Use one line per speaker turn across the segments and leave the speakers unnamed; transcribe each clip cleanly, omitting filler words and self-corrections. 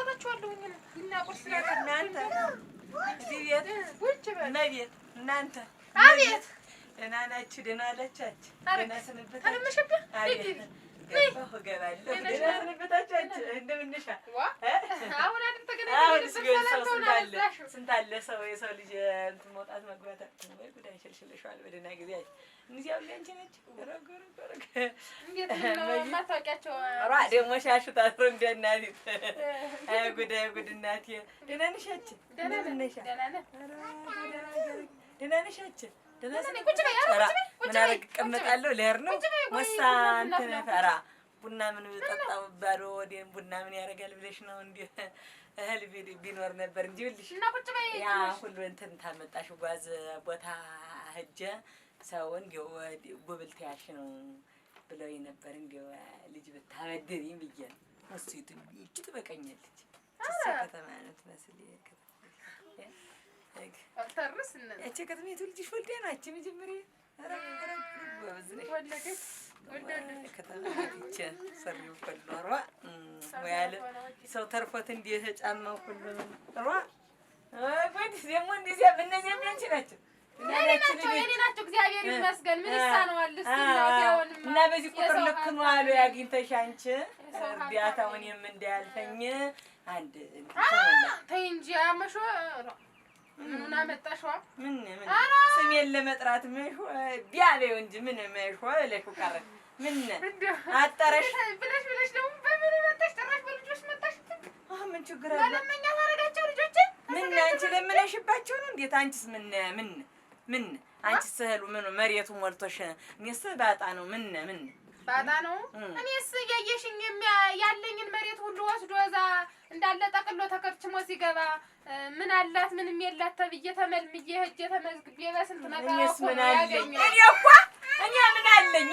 ሰጣችኋለሁኝ እና ቁርስ
እናንተ እዚህ ቤት
ቁጭ በል
እመቤት እናንተ
አቤት
ደህና ናችሁ? ደህና አላቻችሁ? ደህና ሰነበታችሁ?
አለመሸብህ
እገባለሁ። ደህና ሰነበታችሁ? እንደምን ነሽ?
አሁን አንተ ተገናኝተን
ስንት አለ ሰው የሰው ልጅ እንትን መውጣት መግባታችን ወይ ጉዳይ ሸልሽልሻል። በደህና ጊዜ እነዚህ አሁን አንቺ ነች ረገረገረገ
እንዴት ነው ማታውቂያቸው?
ደግሞ ሻሹ ታስሮ እንደናት አይ ጉድ እናቴ። ደህና ነሽ አንቺ? ደህና ነሽ? ደህና ነሽ አንቺ? ምን አደረግ እቀመጣለሁ ልሄድ ነው ወሳ እንትን ፈራ ቡና ምን ጠጣው ባዶ ወዴን ቡና ምን ያደርጋል ብለሽ ነው እንዴ? እህል ቢኖር ነበር እንጂ ልሽ ያ ሁሉ እንትን ታመጣሽ ጓዝ ቦታ ሂጅ ሰው እንዲው ጉብል ትያሽ ነው ብለው ነበር። እንዲው ልጅ ብታበድሪኝ ብዬ ነው እሱ ይቺ ትበቀኛለች ከተማ ነው ትመስል
አልተርስነ
እቺ ከተማይቱ ልጅሽ ወልዳ ናች መጀመሪያ ሰሪው ሁሉ ወያለ ሰው ተርፎት እንዲህ ተጫማው ሁሉ ወይስ ደግሞ እንደዚህ እነዚህ አንቺ ናቸው
የኔ ናቸው። እግዚአብሔር ይመስገን። ምን ይሳነዋል?
እና በዚህ ቁጥር ልክ ነው አሉ ያግኝተሽ አንቺ እርዳታውን እንዳያልፈኝ አንድ
ተይ እንጂ አመሾ ምኑን አመጣሽዋ?
ምን ስሜን ለመጥራት መሾ ቢያለው እንጂ ምን መሾ ለሹ ቀረ ምን አጠረሽ
ብለሽ ደግሞ በምን መጣሽ? ጭራሽ በልጆች መጣሽ?
ምን ችግር አለ?
ለምኛ ማረጋቸው ልጆች
ምን አንቺ ለምነሽባቸው ነው? እንዴት አንቺስ ምን አንቺስ እህሉ ምን መሬቱ ሞልቶሽ እኔስ ባጣ ነው ምን
ባጣ ነው። እኔስ ያየሽኝ ያለኝን መሬት ሁሉ ወስዶ እዛ እንዳለ ጠቅሎ ተከርችሞ ሲገባ ምን አላት ምንም የላት ተብዬ ተመልምዬ ሄጄ ተመዝግቤ በስንት ነገር እኮ ያገኘ
እኔ ምን አለኝ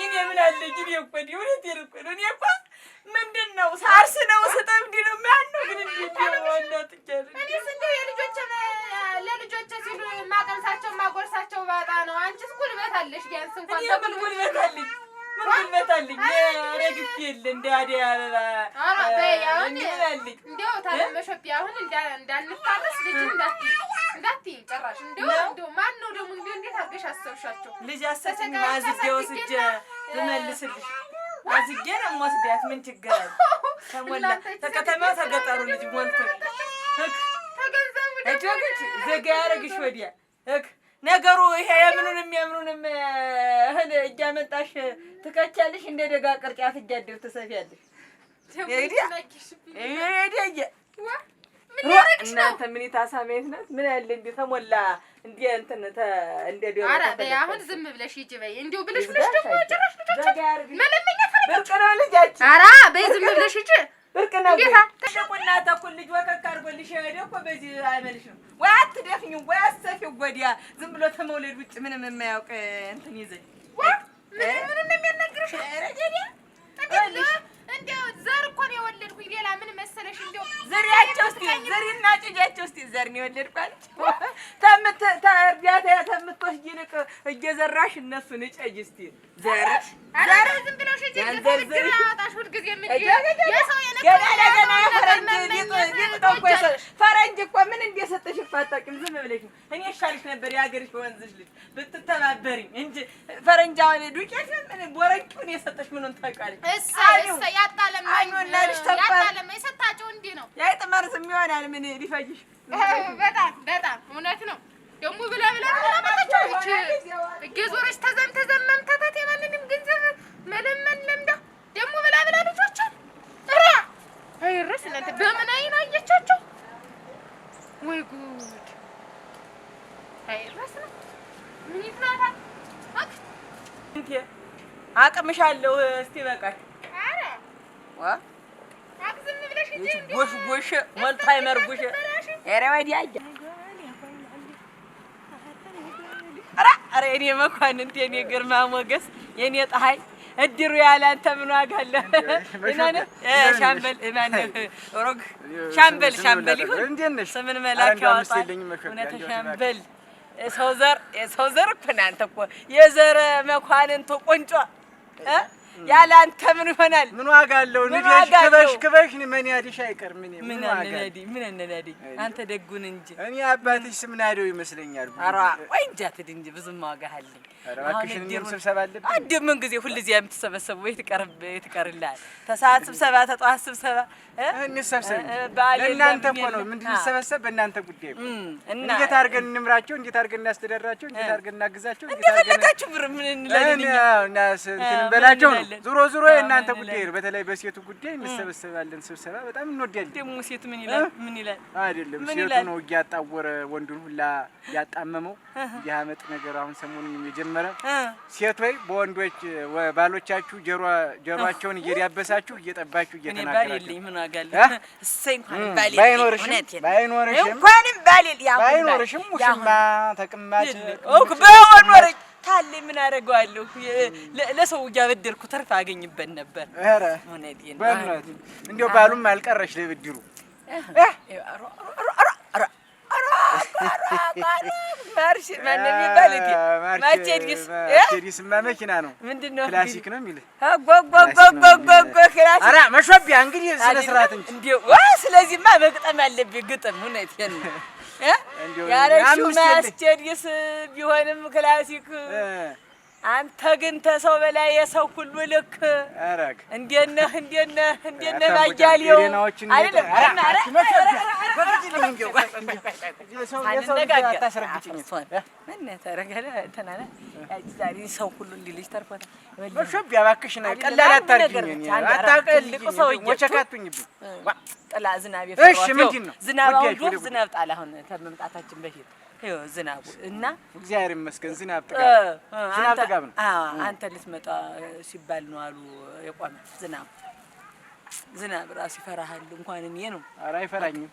እኔ እኮ ዲውነት ይርቁ እኔ እኮ ምንድነው ሳርስ ነው ስጠምዲ ነው ማን ነው ግን እንዴት ወንዳት ይገር
እኔስ እንደው ለልጆቼ ሲሉ ማቀምሳቸው ማጎርሳቸው ባጣ ነው። አንቺስ ጉልበት አለሽ ቢያንስ እንኳን
ጉልበት አለኝ ምን ጉልበት አለኝ ረግፍ የለ እንደ አደይ አበባ
እንደው ታለመሸብ አሁን እንዳንፋረስ ልጅ እንዳትይ ጭራሽ እንደው ማን ነው ደግሞ እንዴት አድርገሽ አሰብሻቸው?
ልጅ አሰብኝ ማዝጌው ስጀ ልመልስልሽ አዝጌ ነው የምወስዳት ምን ችግር አለ? ተሞላ ተከተማው ተገጠሩ ልጅ ሞልቶ
ተገንዘቡ
እጆግት ዘጋ ያረግሽ ወዲያ ነገሩ ይሄ የምኑንም እህል እያመጣሽ ትከቻለሽ እንደ ደጋ ቅርጫት እያደር ትሰፊያለሽ። እናንተ ምን ታሳሜት ናት? ምን ያለ እንደ ተሞላ እንደ እንትን እንደ ዲዮ
አሁን ዝም ብለሽ ሂጂ በይ እንዴው ብለሽ ደግሞ ጭራሽ ልጆች መለመኛ
ብርቅ ነው ልጃችን።
ኧረ በይ ዝም ብለሽ ሂጂ
ብርቅ ነው ተቆና ተኩል ልጅ ወከክ አድርጎልሽ ሄደ እኮ በዚህ አይመልሽ ነው ወይ አትደፍኙ ወይ አሰፊው ጎዲያ ዝም ብሎ ተመውለድ ውጭ ምንም የማያውቅ እንትን ይዘኝ
ምን እንደሚያናግርሽ ረጀዲያ እንደው ዘር እኮ ነው የወለድኩኝ ሌላ ምን መሰለሽ እንደው
ዘሪያቸው እስቲ ዘሪና ጭጃቸው እስቲ ዘር ነው የወለድኳት ተርቢያታ ተምትወስጂ ይልቅ እየዘራሽ እነሱን እጨጅ እስቲ ዘር
ዝም ብለሽ እየዘር አጣሽ ሁሉ ጊዜ ምን የሰው
ገና ፈረንጅ እኮ ምን እንደሰጠሽ አታውቂም። ዝም ብለሽ እኔ እሻልሽ ነበር የሀገርሽ ወንዝሽ ልጅ ብትተባበሪኝ እንጂ ፈረንጅ አሁን ዱቄት ምን ቦረቂውን የሰጠሽ ምኑን ታውቃለሽ?
እሰይ ያጣለም የሰጣቸው እንዲህ ነው
ያይጥመርስም ይሆናል ምን ሊፈጅሽ
በጣም እውነት ነው። ደግሞ ብላ ማጣቻለች እየዞረች ተዘመም ተታት የማንንም ገንዘብ መለመን ለምዳ ደግሞ ብላ ልጆች አይረስ እናንተ በምን አይን አየቻቸው? ወይ ጉድ አይረስ ነው ምን ይፍራታ
እንዴ አቅምሻለሁ እስቲ በቃሽ።
አረ
ዋ
አክዝም ብለሽ እንጂ
ጎሽ ሞልታይ መርጉሽ ኧረ ወዲያ ኧረ እኔ መኳንንት የኔ ግርማ ሞገስ የኔ ፀሐይ እድሩ ያለ አንተ ምን ዋጋ አለ? እናነ ሻምበል ማን ሮግ ሻምበል ይሁን ስምን መላክ ያወጣል። እውነት ሻምበል ሰው ዘር እኮ እናንተ እኮ የዘር መኳንንቱ ቁንጮ ያለ አንተ ምን ይሆናል?
ምን ዋጋ አለው? ንዴሽ ክበሽ ምን ያዲሽ አይቀር ምን ዋጋ
ምን እንነዲ አንተ ደጉን እንጂ
እኔ አባትሽ ስም ናደው ይመስለኛል።
ኧረ ወይ እንጃ ትድ እንጂ ብዙም ዋጋ አለኝ።
እባክሽን እኔም ስብሰባ አለብኝ።
አንድ ምን ጊዜ ሁሉ ጊዜ የምትሰበሰቡ ይትቀርልሃል። ተሰዓት ስብሰባ ተጧት ስብሰባ
እንሰብሰብ እናንተ እኮ ነው ምንድን እንሰበሰብ በእናንተ ጉዳይ እኮ እንዴት አድርገን እንምራቸው እንዴት አድርገን እናስተዳድራቸው እንዴት አድርገን እናግዛቸው እንዴት
አድርገን ብር ምን እንላለን
እና እንትን በላቸው ነው። ዙሮ የእናንተ ጉዳይ በተለይ በሴቱ ጉዳይ እንሰበሰባለን። ስብሰባ በጣም እንወዳለን።
ደግሞ ሴት ምን ይላል
አይደለም ሴቱ ነው እያጣወረ ወንዱን ሁላ ያጣመመው ያመጥ ነገር አሁን ሰሞኑን የጀመረ ሴት ወይ በወንዶች ባሎቻችሁ ጀሯቸውን እየዳበሳችሁ እየጠባችሁ እየተናገራችሁ
ምን አጋለ እሰይ እንኳን
ባይኖርሽም
እንኳንም ባሌል ያው
ባይኖርሽም ሙሽማ ተቀማጭ
በወኖር ታለ ምን አደርገዋለሁ? ለሰው እያበደርኩ ተርፍ አገኝበት ነበር።
ኧረ በእውነት እንደው ባሉም አልቀረሽ ለብድሩ ማርሽ ማንም ይባልት
ማርቼዲስማ
መኪና ነው።
ምንድነው
ክላሲክ ነው የሚል
ክላሲክ።
ኧረ መሾቢያ እንግዲህ ስለ ስርዓት እንጂ
እንዴው ስለዚህማ መግጠም አለብኝ። ግጥም እውነቴን ነው ያረሽው ማርቼዲስ ቢሆንም ክላሲክ አንተ ግን ተሰው በላይ የሰው ሁሉ ልክ
አረግ
እንዴት ነህ ባያሌው አይደለም ሰው ሁሉ እንዲልሽ ተርፎታል።
በሾቢያ እባክሽ ነው ቀላል አታርጊኝ። አታቀልቁ ሰው ወቸካቱኝብኝ
ጥላ ዝናብ
እሺ ምንድን ነው
ዝናብ ጣል አሁን ከመምጣታችን በፊት ይኸው ዝናቡ እና
እግዚአብሔር ይመስገን ዝናብ ጥጋብ ነው።
አንተ ልትመጣ ሲባል ነው አሉ የቆመ ዝናብ ራሱ ይፈራሃል። እንኳን እኔ ነው
ኧረ አይፈራኝም።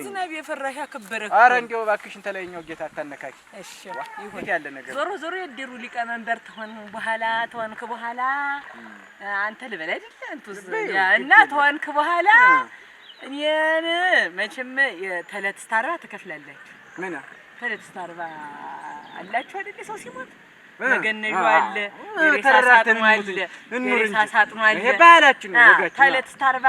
ዝናብ የፈራህ ያከበረህ።
ኧረ እንደው እባክሽን ተለየኛው ጌታ አታነካኪ።
እሺ
ይሁን ያለ ነገር
ዞሮ የድሩ ሊቀመንበር ተሆንክ በኋላ አንተ ልበል አይደል አንተስ እና ተሆንክ በኋላ እኔን መቼም የተለት ስታራ ትከፍላላችሁ።
ምን
ተለት ስታርባ አላችሁ አይደል? ሰው ሲሞት መገነዡ አለ ሬሳ ሳጥኑ አለ
ይሄ ባህላችን ነው። ወጋችን
ተለት ስታርባ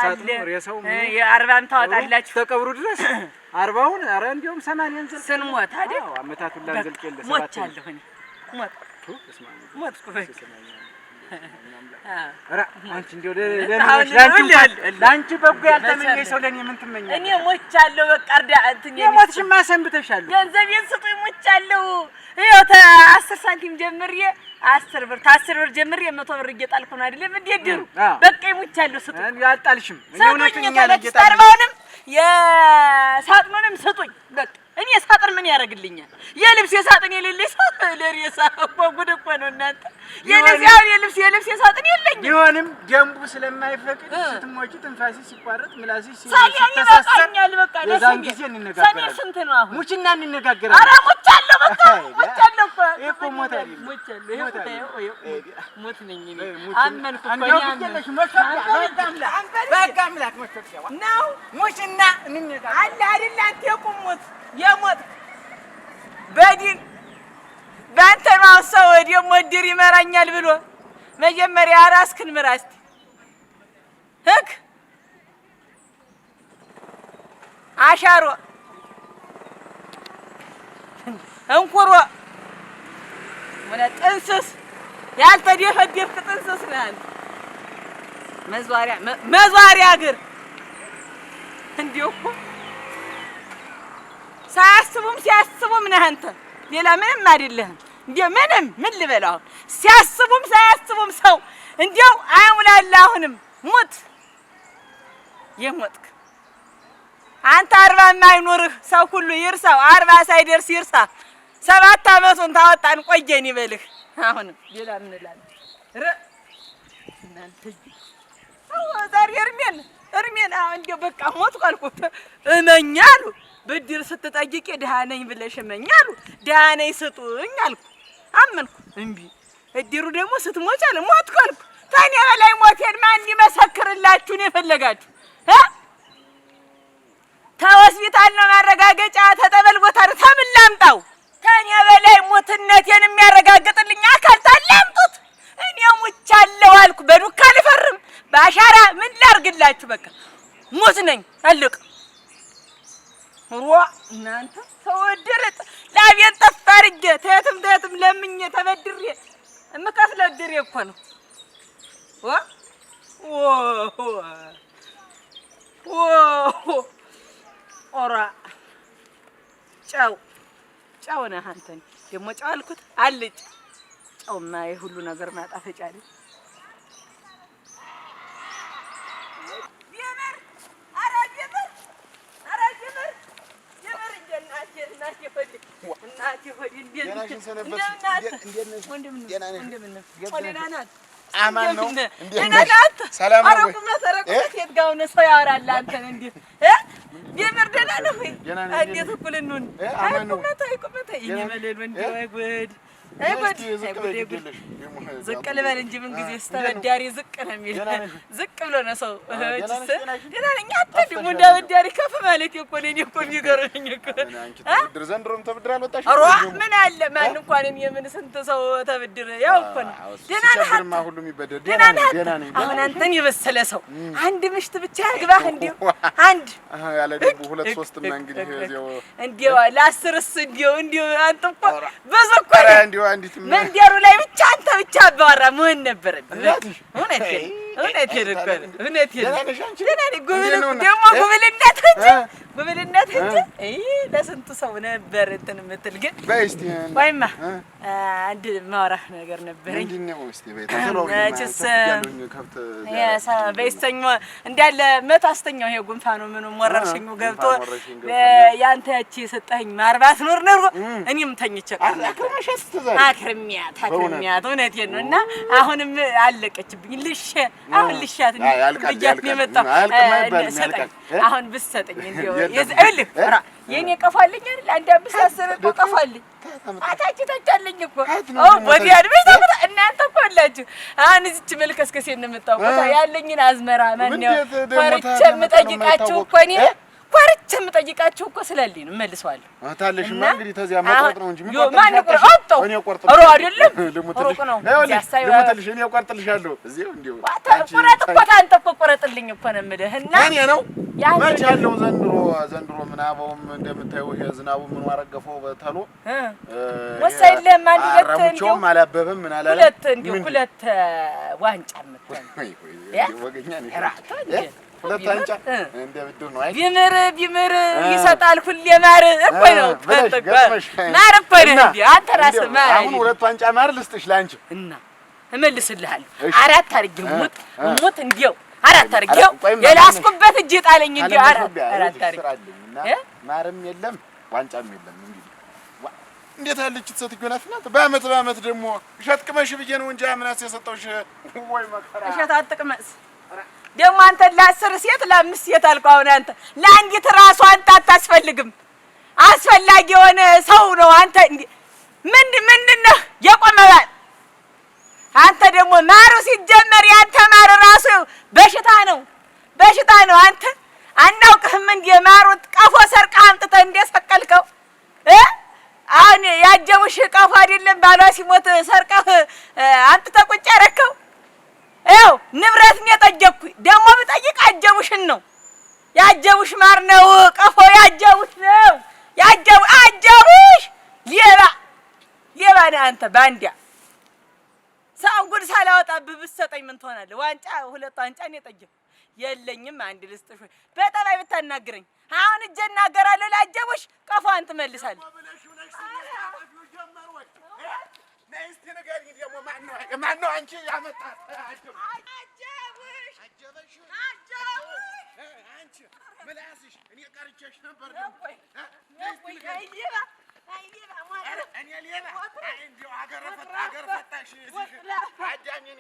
ሳጥኑ ሬሳው
የአርባም ታወጣላችሁ
ተቀብሩ ድረስ 40ውን ኧረ እንደውም 80 እንዘል
ስንሞት አይደል?
አመታቱን ላንዘልቅ የለ 7
ሞቻለሁ እኔ ሞት
ኧረ አንቺ እንደው ለአንቺ በጎ ያልተመኘኝ ሰው ለኔ ምን ትመኛለሽ?
እኔ ሞቻለሁ። በቃ እርዳ እንትን
የሞትሽማ ሰንብተሻል።
ገንዘቤን ስጡኝ ሞቻለሁ። ይኸው 10 ሳንቲም ጀምሬ 10 ብር 10 ብር ጀምሬ 100 ብር እየጣልኩ ነው አይደለም እንዴ ድሩ በቃ ሞቻለሁ። ስጡኝ
ያጣልሽም እኔ እውነተኛ
ለጌታርባውንም የሳጥኑንም ስጡኝ በቃ እኔ ሳጥን ምን ያደርግልኛል? የልብስ የሳጥን የሌለኝ ሳጥን ለሬሳ እኮ ጉድ እኮ ነው እናንተ። የልብስ የሳጥን የለኝም።
ቢሆንም ደንቡ ስለማይፈቅድ ስትሞጪ ትንፋሲ ሲቋረጥ ምላስሽ ሲተሳሰር
በቃ
ለዛን ጊዜ እንነጋገራለን።
ሰኔ ስንት ነው አሁን?
ሙችና እንነጋገራለን።
ኧረ ሞቻለሁ በቃ ሞቻለሁ
እኮ ሞት አይደለም
ሞት ነኝ እኔ አመንኩ እኮ
በቃ አምላክ መሸከያ
ነው
ሙችና እንነጋገራለን።
አለ አይደል አንተ የቁሙት የሞት በዲን በአንተ ነው ሰው ደግሞ ድር ይመራኛል ብሎ መጀመሪያ ራስክን ምራ እስቲ ህክ አሻሮ እንኩሮ ወለ ጥንስስ ያልተደፈደፍክ ጥንስስ ነህ። መዟሪያ እግር እንዲሁ ሳያስቡም ሲያስቡም ነህ አንተ። ሌላ ምንም አይደለህም። እንዴው ምን ልበል አሁን ሲያስቡም ሳያስቡም ሰው እንዴው አያሙላልህ። አሁንም ሙት የሞትክ አንተ 40 የማይኖርህ ሰው ሁሉ ይርሳው። 40 ሳይደርስ ይርሳ። 7 አመቱን ታወጣን ቆየን ይበልህ። አሁንም ሌላ ምን እላለሁ እናንተ ዛሬ እርሜን እንዴው በቃ ሞትኩ አልኩት። እመኛሉ ብድር ስትጠይቂ ደሃ ነኝ ብለሽ እመኛሉ። ደሃ ነኝ ስጡኝ አልኩ አመንኩ። እምቢ እድሩ ደግሞ ስትሞች አለ ሞትኩ አልኩ። ታኔ በላይ ሞቴን ማን ይመሰክርላችሁ ነው የፈለጋችሁ? ተሆስፒታል ነው ማረጋገጫ ተጠበል ቦታ ተምን ላምጣው? ታኔ በላይ ሞትነቴን የሚያረጋግጥልኝ አካል ታላምጡት። እኔ ሙቻ ሞቻለሁ አልኩ። በዱካ ልፈርም በአሻራ ምን ላርግላችሁ? በቃ ሞት ነኝ አልቅ እናንተ ተወድርጥ ላቤን ጠፍ አድርጌ ተየትም ለምኜ ተበድሬ እምከፍለው ድሬ እኮ ነው። ኦራ ጨው ነህ አንተ። ደግሞ ጨው አልኩት አልጭ ጨውማ የሁሉ ነገር ማጣፈጫ አይደል?
አማን ነው
ሰላም ነው። የት ጋር ሆነህ ሰው ያወራል አንተን? እንዴት የምር ደህና ነህ ወይ? እንዴት እኩል እንሁን? ቁመት የእኔ መለል እንደው አይጎድ ዝቅ ልበል እንጂ ምን ጊዜ ስተበዳሪ ዝቅ ነው የሚል። ዝቅ ብሎ ነው ሰው ደህና ነኝ አትልም። እንደ አበዳሪ ከፍ ማለት እኮ ነው። እኔ እኮ የሚገርመኝ እኮ
ተብድር ዘንድሮም ተብድር አልወጣሽ
ምን አለ ማን እንኳን የምን ስንት ሰው ተብድር ያው እኮ ነው። ደህና ነህ ሁሉም ይበደል ደህና ነህ። አሁን አንተን የበሰለ ሰው አንድ ምሽት ብቻ ያግባህ እንዲሁ አንድ
ያለ ደግሞ ሁለት ሶስትም እንግዲህ
እንዲሁ ለአስርስ እንዲሁ አንተ እኮ በዘኮ
አንዲት
መንደሩ ላይ ብቻ አንተ ብቻ አባወራ መሆን ነበረብህ። እውነቴን እኮ ነው። ጉብልነት እንጂ ለስንቱ ሰው ነበር እንትን የምትል ግን ወይማ አንድ ማውራህ ነገር ነበረኝ። በይስተኛ እንዳለ መታስተኛው ይሄ ጉንፋኑ ምኑም ወረርሽኙ ገብቶ ያንተ ያቺ የሰጠኸኝ ማርባት ኖር እኔም ተኝቼ አክርሚያት እውነቴን ነው። እና አሁንም አለቀችብኝ አሁን ልሻት ብያት ነው የመጣው። አሁን ብትሰጠኝ እንደው ይኸውልህ የኔ ቀፋልኝ አይደል? አንድ አምስት አስር እኮ ቀፋልኝ አታችታቻለኝ እኮ ወዲያ አድርገሽ እናንተ እኮ አላችሁ። አሁን እዚች መልከስከሴን ነው የምታውቁት። ያለኝን አዝመራ ማነው ኮርቼ የምጠይቃችሁ እኮ እኔ ኮርቼ የምጠይቃችሁ እኮ ስላለኝ ነው እመልሰዋለሁ።
ታለሽማ እንግዲህ ተዚያ መቆርጥ ነው እንጂ
ማን ቆርጠው እኔ ቆርጠው ኧረ አይደለም ሩቅ ነው
ልሙትልሽ እኔ ቆርጥልሻለሁ። እዚሁ እንዲሁ
ቆረጥ እኮ አንተ እኮ ቆረጥልኝ እኮ ነው የምልህ። እና
እኔ ነው መች ያለው ዘንድሮ ምናበውም እንደምታየው ይሄ ዝናቡ ምን ዋረገፈው በተሎ
ወሰይለም አንድ
ሁለትም አላበበም ምን አላለ
ሁለት ዋንጫ ምትሆን
ወገኛ ነኝ ሁለት ዋንጫ እንደ ብድር ነው። አይ
ቢምር ይሰጣል ሁሌ ማር እኮ ነው ማር እኮ ነው እንዴ አንተ ራስህ ማር።
አሁን ሁለት ዋንጫ ማር ልስጥሽ ላንቺ
እና እመልስልሃለሁ። አራት አድርጌው ሙት እንዲያው አራት አድርጌው የላስኩበት እጅ ጣለኝ እንዴ አራት አድርጌው
ማርም የለም ዋንጫም የለም። እንዴት አለች ስትሰጥኝ ናት እናት በአመት ደግሞ እሸት ቅመሽ ብዬ ነው እንጂ አምናስ የሰጠውሽ ወይ መከራ
እሸት አትቅመስ ደግሞ አንተ ለ10 ሴት ለ5 ሴት አልኩ። አሁን አንተ ለአንዲት ራሱ አንተ አታስፈልግም። አስፈላጊ የሆነ ሰው ነው አንተ። ምንድነው የቆመባል አንተ ደግሞ ማሩ ሲጀመር ያንተ ማር ራሱ በሽታ ነው አንተ አናውቅህም እንዴ? ማሩት ቀፎ ሰርቀህ አምጥተህ እንደሰቀልከው አሁን ያጀቡሽ ቀፎ አይደለም ባሏ ሲሞት ሰርቀህ አምጥተህ ቁጭ ያረከው ይኸው ንብረት ነው የጠየቅኩኝ። ደግሞ ብጠይቅ አጀቡሽን ነው ያጀቡሽ ማር ነው ቀፎ ያጀቡሽ ነው አጀቡሽ ሌባ ነህ አንተ ባንዲያ። ሰው ጉድ ሳላወጣብህ ብትሰጠኝ ምን ትሆናለህ? ዋንጫ ሁለት ዋንጫ ነው የጠየቅኩ የለኝም። አንድ ልስጥሽ በጠባይ ብታናግረኝ አሁን እጄ እናገራለሁ። ላጀቡሽ ቀፎን ትመልሳለህ።
እስቲ ንገሪኝ ደግሞ ማነው አንቺ ያመጣት? አጀበሽ አንቺ ምላስሽ እኔ ቀርቼሽ ነበር ደግሞ እኔ ሌላ እንዲያው አገር ፈታሽ አዳሜን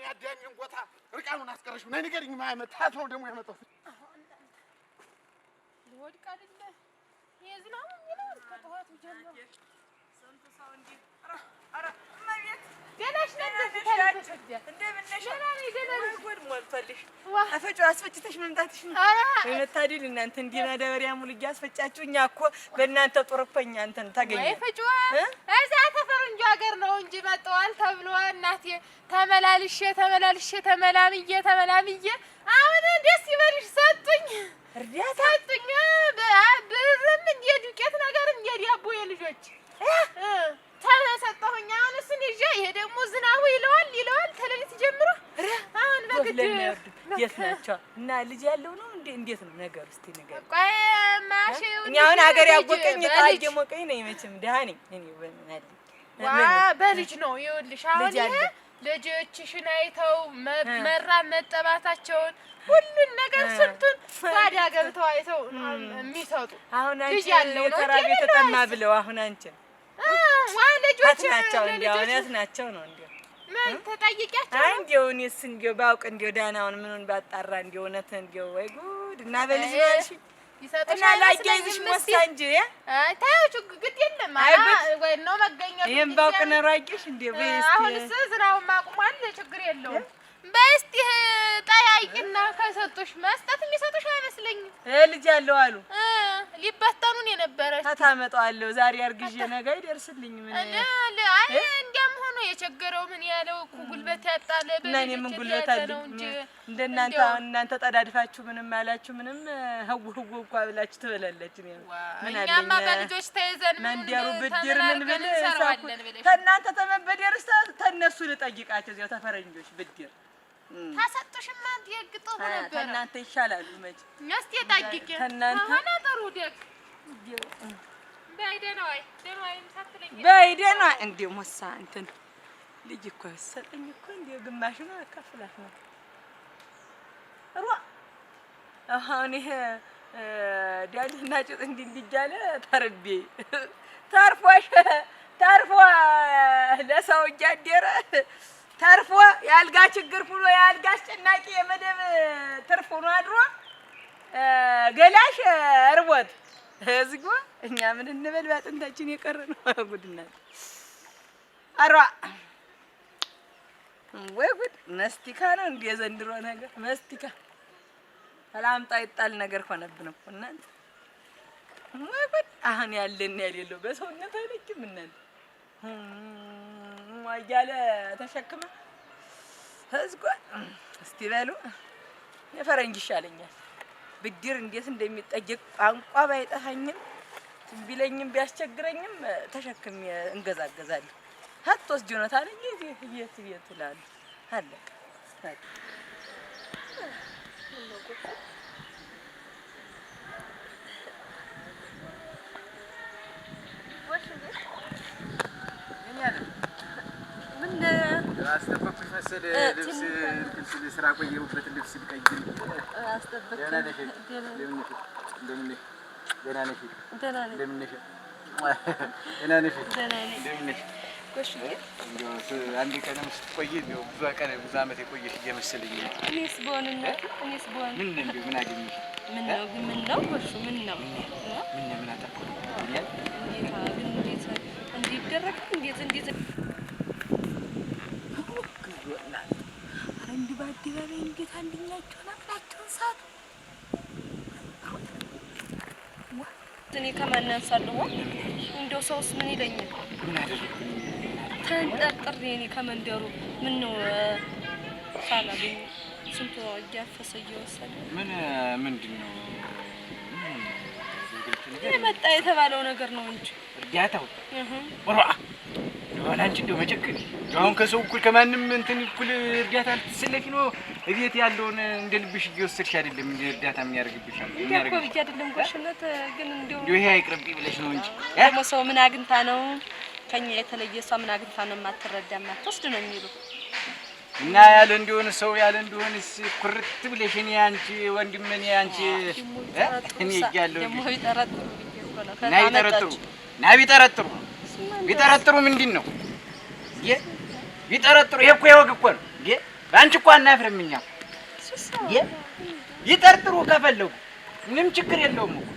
ቦታ እርቃኑን አስቀረሽው። ነይ ንገሪኝ ማመጣት ነው ደግሞ ያመጣው?
ልወድቅ አይደለ የዝናቡ ይላል ከጠዋቱ ጀምሮ
ስንት ሰው እንጂ ኧረ እመቤት
ገላሽ
አስፈጭተሽ መምጣትሽ ነው። መታደል እናንተ እንዲህ ማዳበሪያ ሙሉ እያስፈጫችሁ እኛ እኮ በእናንተ ጦር እኮ እኛ እንትን ታገኘ
እዛ ተፈረንጆ ሀገር ነው እንጂ መጣዋል ተብሎ እናቴ ተመላልሼ ተመላምዬ አሁን ደስ ይበልሽ ሰጡኝ እርዳታ ሰጡኝ ብርም እንደ ዱቄት ነገር እንደ ዳቦ የልጆች ተሰጠሁኝ። አሁን እሱን ይዤ ይሄ ደግሞ ዝናቡ ይለዋል ተለሊት ጀምሮ አሁን በግድ
የት ናቸው እና ልጅ ያለው ነው እንዴት ነው ነገር? እስቲ ነገር
ቆይ ማሽው
እኔ አሁን ሀገር ያወቀኝ ታየ ሞቀኝ ነው መቼም ደሃ ነኝ እኔ በእናትህ
በልጅ ነው ይኸውልሽ። አሁን ይሄ ልጆችሽን አይተው መራብ መጠባታቸውን ሁሉን ነገር ስንቱን ባዳ ገብተው አይተው የሚሰጡ
አሁን አንቺ ያለው ተራብ የተጠማ ብለው አሁን አንቺ
ልጆች
ናቸው እንዴት ናቸው ነው እንዴ?
ምን ተጠይቂያቸው?
አይ እንዴው እኔስ እንዴው ባውቅ እንዴው ዳናውን ምኑን ባጣራ እንዴው እውነት እንዴው ወይ ጉድ እና በልጅ ነሽ ይሰጥና ላይገይዝሽ ሞሳ እንጂ
ታዩ ግድ የለም ወይ ነው መገኘት
ይሄን ባውቅ ነው ራቂሽ እንዴ? በስቲ
አሁንስ ዝናውን ማቁማል ችግር የለውም። በስቲ ጠያይቂና ከሰጡሽ መስጠት የሚሰጡሽ አይመስለኝም።
ልጅ ያለው አሉ
ሊበተኑን የነበረች
ታመጣዋለሁ ዛሬ አርግዤ ነገ ይደርስልኝ ምን
አይ እንዲያም ሆኖ የቸገረው ምን ያለው እኮ ጉልበት ያጣለ
በእኔ ምን ጉልበት አለ እንደናንተ እናንተ ተዳድፋችሁ ምንም አላችሁ ምንም ህው እንኳን ብላችሁ ትበላለች ነው ምን አለ
እኛማ በልጆች ተይዘን
መንደሩ ብድር ምን ብል ተናንተ ተመበደርስ ተነሱ ልጠይቃቸው እዚያው ተፈረንጆች ብድር
ታሰጥሽማ እንዲያግጠው ነበር
እናንተ ይሻላሉ መች
እስቲ ታግቂ አሁን ጥሩ ደግ
በይደና እንዴ ሞሳ እንትን ልጅ እኮ ሰጠኝ እኮ እንዴ ግማሽ ነው አካፍላት ነው አሁን ይሄ ዳልና ጭጥ እንዲያለ ተርቤ ተርፎ ለሰው እያደረ ተርፎ ያልጋ ችግር ሁሉ ያልጋ አስጨናቂ የመደብ ትርፍ ሆኖ አድሮ ገላሽ እርቦት እዝጎ እኛ ምን እንበል ባጥንታችን የቀረ ነው ጉድና አራ ወይ ጉድ መስቲካ ነው እንደ ዘንድሮ ነገር መስቲካ ሰላምጣ ይጣል ነገር ሆነብን እኮ እናንተ ወይ ጉድ አሁን ያለን ያሌለው በሰውነት አይደለም እናንተ ዋያለ ተሸክመ ህዝጓ እስቲ በሉ የፈረንጅ ይሻለኛል ብድር እንዴት እንደሚጠየቅ ቋንቋ ባይጠፋኝም ቢለኝም ቢያስቸግረኝም ተሸክም እንገዛገዛለሁ ሀጥቶስ ጆናታ አለኝ የት ይላል አለቀ
አስተበኩሽ መሰለ ልብስ እንትን ስራ ቆየሁበት ልብስ ልቀይር አስተበኩ ደህና ነሽ እንደምን ነሽ ጎሽ እንደው አንድ ቀንም ስትቆይ እንደው ብዙ ዓመት የቆየሽ እየመሰለኝ
እኔስ በሆነ
ምን እንደው ምን አገኘሽ
ምን ነው ጎሽ ምን
አጠፋሁ
እንዴት ይደረግ እንዴት
አንድ ባዲባባይ እንዴት አንደኛቸውን አቅላቸውን ሳቱ
እኔ ከማን አንሳለሁ እንደው ሰውስ ምን ይለኛል
ምን አደረኩ
ተንጠርጥሬ እኔ ከመንደሩ ምን ነው ሳላገኝ ስንቱ እያፈሰ እየወሰደ
ምንድነው
መጣ የተባለው ነገር ነው እንጂ
እርዳታው አንቺ እንደው መጨከን አሁን ከሰው እኩል ከማንም እንትን እኩል እርዳታ ልትሰለፊ ነው እቤት ያለውን እንደ ልብሽ እየወሰድሽ አይደለም እንደ እርዳታ የሚያርግብሽ
እኮ ብቻ አይደለም ጎሽነት ግን እንደው
ይሄ አይቅርብ ብለሽ ነው እንጂ
ደግሞ ሰው ምን አግንታ ነው ከኛ የተለየ ሰው ምን አግንታ ነው የማትረዳ የማትወስድ ነው የሚሉ
እና ያለ እንደሆነ ሰው ያለ እንደሆነስ ኩርት ብለሽ እኔ አንቺ ወንድም እኔ አንቺ እኔ እያለሁ
ደግሞ ይጠረጥሩ
ቢጠረጥሩ ምንድን ነው ቢጠረጥሩ ይሄ እኮ የወግ እኮ ነው በአንቺ እኮ አናፍርም እኛ ይጠርጥሩ ከፈለጉ ምንም ችግር የለውም እኮ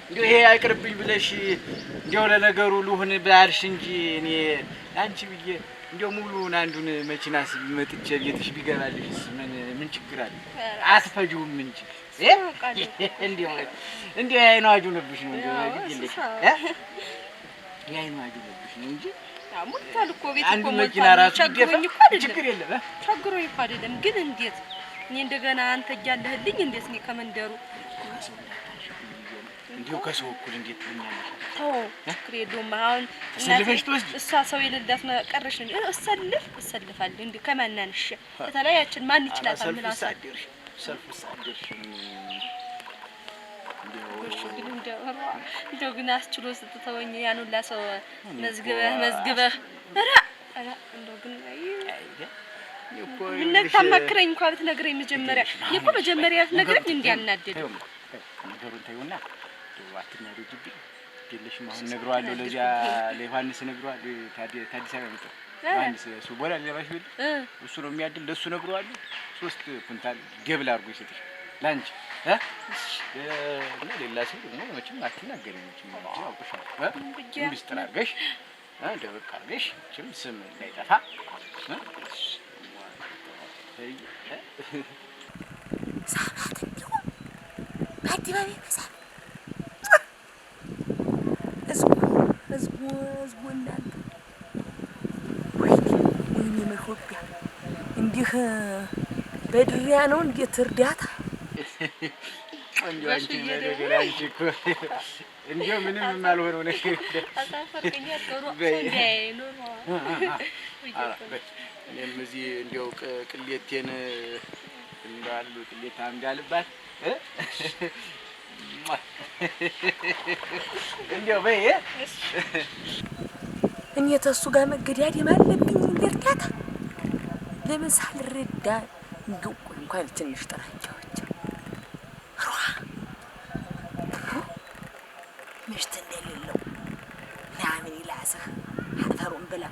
እንደው ይሄ አይቅርብኝ ብለሽ እንደው ለነገሩ ልሁን ባልሽ እንጂ እኔ አንቺ ብዬ እንደው ሙሉውን አንዱን መኪናስ መጥቼ ቤትሽ ቢገባልሽስ ምን ችግር አለ? አትፈጂውም እንጂ እንደው የዓይኑ አጁ ነብሽ ነው እንደው የዓይኑ አጁ ነብሽ ነው እንጂ
ሙታል እኮ ቤት
እኮ መኪና ራሱ ችግር የለም
ቸግሮኝ እኮ አይደለም። ግን እንዴት እኔ እንደገና አንተ እያለህልኝ እንዴት እኔ ከመንደሩ
እንዲሁ ከሰው እኩል እንዴት ትኛለሽ?
ተው ችግር የለውም። አሁን እሷ ሰው የሌላት ቀረሽ ነው እሰልፋለሁ እንዴ ከማናንሽ ከተለያችን ማን ይችላታል? ምላስ
ሰልፍ ሳደርሽ
እንደው ግን አስችሎ ስትተወኝ ያን ሁላ ሰው መዝግበህ ኧረ እንደው ግን ምን ታማክረኝ እንኳን ብትነግረኝ መጀመሪያ እኮ መጀመሪያ ብትነግረኝ እንዲያናደደው
ነገሩን ተይውና አትናደጂብኝ። የለሽም አሁን እነግረዋለሁ ለዚያ ለዮሐንስ እነግረዋለሁ። ታዲስ አበባ መጣ ዮሐንስ እሱ ቦላ ሊባሽ ቢል እሱ ነው የሚያድል ለሱ እነግረዋለሁ። 3 ኩንታል ገብል አድርጎ ይሰጥሽ ላንቺ እና ሌላ ሰው ደግሞ መቼም አትናገሪም። መቼም አውቅሻለሁ ሚስጥር አድርገሽ ደበቅ አድርገሽ መቼም ስም እንዳይጠፋ
ሳባት እንደው አዲባቤ በዛ ህዝቡ እናንተ ወይኔ መሾቢያ እንዲህ በድሪያ ነው እንዴት እርዳታ
እንደው አንቺ ነገር አንቺ እኮ እንደው ምንም የማልሆነው ነገር
አታፈርቀኝ አትቀሩ
እኔም እዚህ እንደው ቅሌቴን እንዳሉ ቅሌት አምዳልባት እንደው በይ
እኔ ተሱ ጋር መገዳደም አለብኝ እርዳታ ለምን ሳልረዳ እንደው እንኳን ትንሽ ጥራቻዎች ምሽት እንደሌለው ናምን ይላስህ አፈሩን ብላ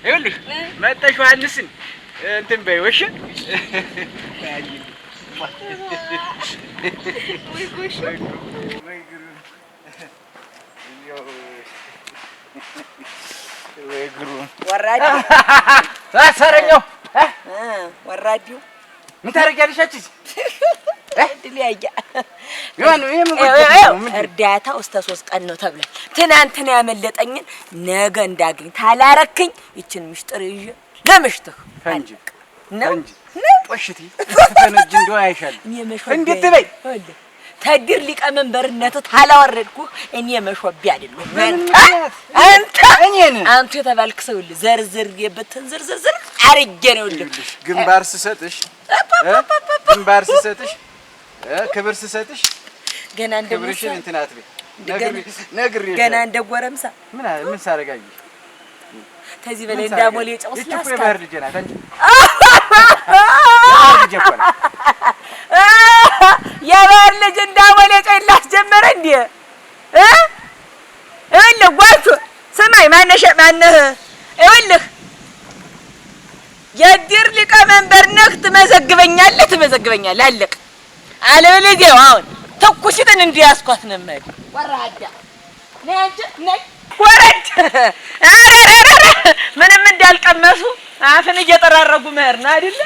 ይኸውልሽ መጣሽ ዮሐንስን እንትን በይው እሺ።
ወይ ጎሽ
ወይ ግሩ
ወራዲ
ታሰረኛው
ወራዲው
ምን ታረጊያለሽ? አቺ
ድልያያ
ዮሐን
እርዳታው እስከ 3 ቀን ነው ተብሏል። ትናንትና ያመለጠኝን ነገ እንዳገኝ ታላረክኝ ይችን ምስጥር ይዤ ለምሽትህ
ፈንጂ
ነው
ቆሽቲ ተነጅ እንደው አይሻል እንዴት በይ
ተድር ሊቀመንበርነቱ ታላወረድኩህ እኔ መሾቢያ አይደለም። አንተ የተባልክ ሰው ዘርዝር የበተን ዝርዝር አርጌ ነው ልልሽ
ግንባር ስሰጥሽ ክብር ስሰጥሽ
ገና እንደ
ክብርሽን እንትን አትበይ ነግሬሽ
ገና እንደ ጎረምሳ
ምን ሳረጋኝ
ከዚህ በላይ እንዳሞሌ ጨውስ
ያስካ የባህር ልጅ ናት አንቺ
የባህር ልጅ እንዳሞሌ ጨው ላስጀመረ እንዴ እልህ ጓቹ ስማይ ማነህ እልህ የድር ሊቀመንበር ነህ ትመዘግበኛለህ አለቅ አለበለዚያ አሁን ተኩሽትን እንዲያስኳት ነው ማለት ወራዳ ነይ ወረድ አረረረ ምንም እንዳልቀመሱ አፍን እየጠራረጉ መሄድ ነው አይደል?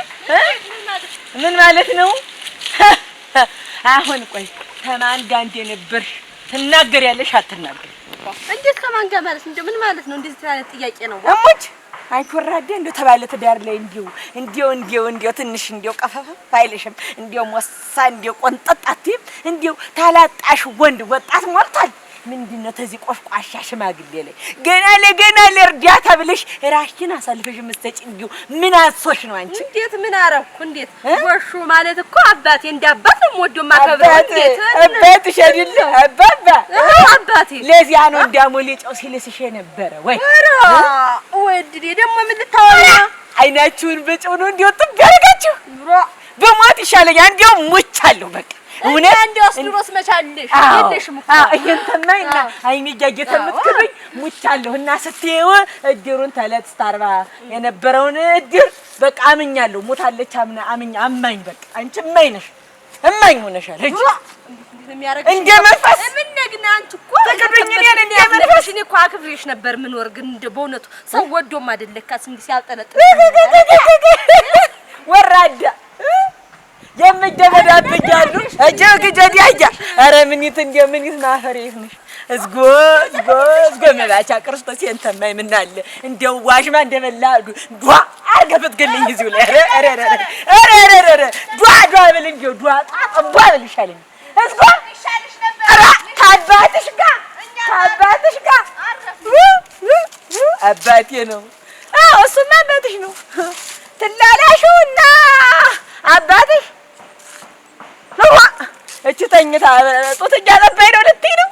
ምን ማለት ነው? አሁን ቆይ ከማን ጋር እንደነበርሽ ትናገሪያለሽ አትናገሪ?
እንዴት ከማን ጋር ማለት እንዴ? ምን ማለት ነው? እንደዚህ አይነት ጥያቄ ነው?
እሙች አንቺ ወራዳ እንደው ተባለ ትዳር ላይ እንዲው ትንሽ እንዲው ቀፈፈ አይልሽም? እንዲው ሞሳ እንዲው ቆንጠጥ አትይም? እንዲው ታላጣሽ ወንድ ወጣት ሞልቷል። ምንድነው ተዚህ ቆሽቋሻ ሽማግሌ ላይ ገና ለእርዳታ ብለሽ ራሽን አሳልፈሽ መስጠት እንዲው ምን አሶሽ ነው አንቺ?
እንዴት ምን አረኩ? እንዴት ወሹ ማለት እኮ አባቴ እንዳባት ነው ወዶ ማከብረው። እንዴት
አባትሽ አይደለ?
አባቴ
ለዚያ ነው እንዳሞሌ ጨው ሲልስሽ ነበር ወይ?
ወድዴ ደግሞ ምን ልታወራ?
አይናችሁን በጨው ነው እንዲው ጥብ ያረጋችሁ። በሞት ይሻለኛል እንዲው ሞቻለሁ በቃ
እውነት እንደውስ ድሮስ መቻልሽ የለሽም እኮ
እየንተናይና አይኔ ያየተምትከብኝ ሙቻለሁና ስትየው እድሩን ተለት ስታርባ የነበረውን እድር በቃ አምኛለሁ። ሞታለች አማኝ በቃ አንቺ እማኝ ነሽ እማኝ ሆነሻል። እጂ
የሚያረግ
እንደ መንፈስ
ምን ነግና አንቺ እኮ
አትክዱኝ። እኔ
ያመረሽ እኔ እኮ አክብሬሽ ነበር ምኖር ግን በእውነቱ ሰው ወዶም አይደለካስ እንዲህ ሲያልጠለጥል
ወራዳ የምደበዳብኛሉ እጅግ ጀዲያያ ኧረ ምኒት እንደው ምኒት ማፈሬት ነሽ እዝጎ መባቻ ክርስቶስ የንተማይ ምን አለ እንደው ዋሽማ እንደበላዱ ዷ አርገበት ገለኝ እዚሁ ላይ ኧረ ዷ ብል እንደው ዷ ጣጣ ብል ይሻለኝ እዝጎ ይሻልሽ ነበር ታባትሽ ጋር አባቴ ነው እሱማ አባትሽ ነው ትላላሽውና አባትሽ እቺ ተኝታ ጡት እያጠባኝ ነው ልትይ ነው